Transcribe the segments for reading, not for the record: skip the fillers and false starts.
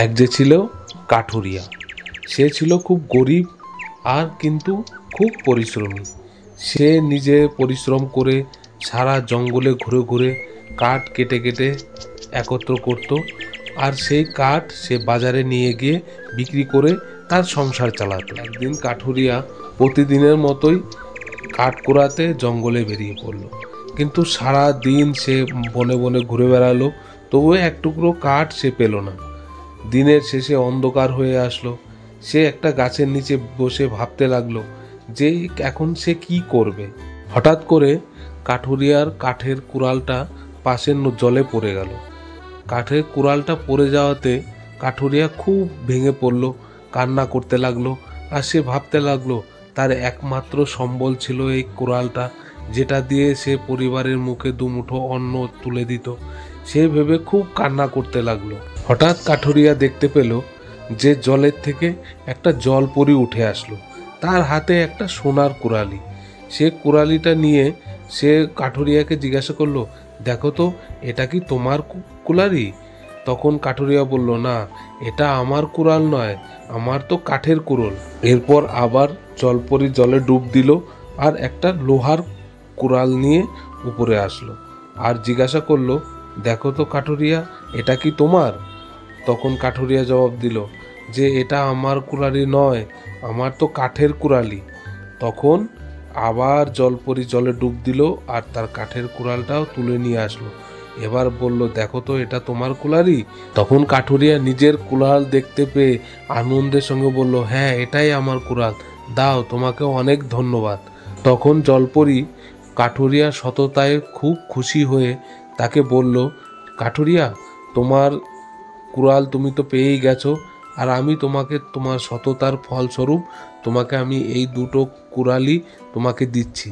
এক যে ছিল কাঠুরিয়া। সে ছিল খুব গরিব আর কিন্তু খুব পরিশ্রমী। সে নিজে পরিশ্রম করে সারা জঙ্গলে ঘুরে ঘুরে কাঠ কেটে কেটে একত্র করত, আর সেই কাঠ সে বাজারে নিয়ে গিয়ে বিক্রি করে তার সংসার চালাতো। একদিন কাঠুরিয়া প্রতিদিনের মতোই কাঠ কুড়াতে জঙ্গলে বেরিয়ে পড়লো, কিন্তু সারা দিন সে বনে বনে ঘুরে বেড়ালো, তবুও এক টুকরো কাঠ সে পেল না। দিনের শেষে অন্ধকার হয়ে আসলো। সে একটা গাছের নিচে বসে ভাবতে লাগলো যে এখন সে কি করবে। হঠাৎ করে কাঠুরিয়ার কাঠের কুড়ালটা পাশের জলে পড়ে গেল। কাঠের কুড়ালটা পড়ে যাওয়াতে কাঠুরিয়া খুব ভেঙে পড়লো, কান্না করতে লাগলো। আর সে ভাবতে লাগলো তার একমাত্র সম্বল ছিল এই কুড়ালটা, যেটা দিয়ে সে পরিবারের মুখে দুমুঠো অন্ন তুলে দিত। সে ভেবে খুব কান্না করতে লাগলো। হঠাৎ কাঠুরিয়া দেখতে পেল যে জলের থেকে একটা জলপরি উঠে আসলো। তার হাতে একটা সোনার কুড়ালি। সে কুড়ালিটা নিয়ে সে কাঠুরিয়াকে জিজ্ঞাসা করলো, দেখো তো এটা কি তোমার কুড়ালি? তখন কাঠুরিয়া বলল, না, এটা আমার কুড়াল নয়, আমার তো কাঠের কুড়াল। এরপর আবার জলপরি জলে ডুব দিল আর একটা লোহার কুড়াল নিয়ে উপরে আসলো আর জিজ্ঞাসা করলো, দেখো তো কাঠুরিয়া, এটা কি তোমার? তখন কাঠুরিয়া জবাব দিল যে এটা আমার কুড়ালি নয়, আমার তো কাঠের কুড়ালি। তখন আবার জলপরি জলে ডুব দিল আর তার কাঠের কুড়ালটাও তুলে নিয়ে আসলো। এবার বলল, দেখো তো এটা তোমার কুড়ালি? তখন কাঠুরিয়া নিজের কুড়াল দেখতে পেয়ে আনন্দের সঙ্গে বলল, হ্যাঁ, এটাই আমার কুড়াল, দাও, তোমাকে অনেক ধন্যবাদ। তখন জলপরি কাঠুরিয়ার সততায় খুব খুশি হয়ে তাকে বলল, কাঠুরিয়া, তোমার কুড়াল তুমি তো পেয়েই গেছো, আর আমি তোমাকে তোমার সততার ফলস্বরূপ তোমাকে আমি এই দুটো কুড়ালি তোমাকে দিচ্ছি।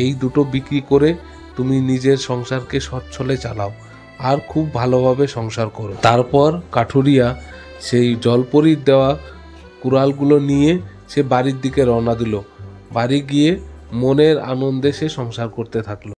এই দুটো বিক্রি করে তুমি নিজের সংসারকে সচ্ছলে চালাও আর খুব ভালোভাবে সংসার করো। তারপর কাঠুরিয়া সেই জলপরির দেওয়া কুড়ালগুলো নিয়ে সে বাড়ির দিকে রওনা দিল। বাড়ি গিয়ে মনের আনন্দে সে সংসার করতে থাকলো।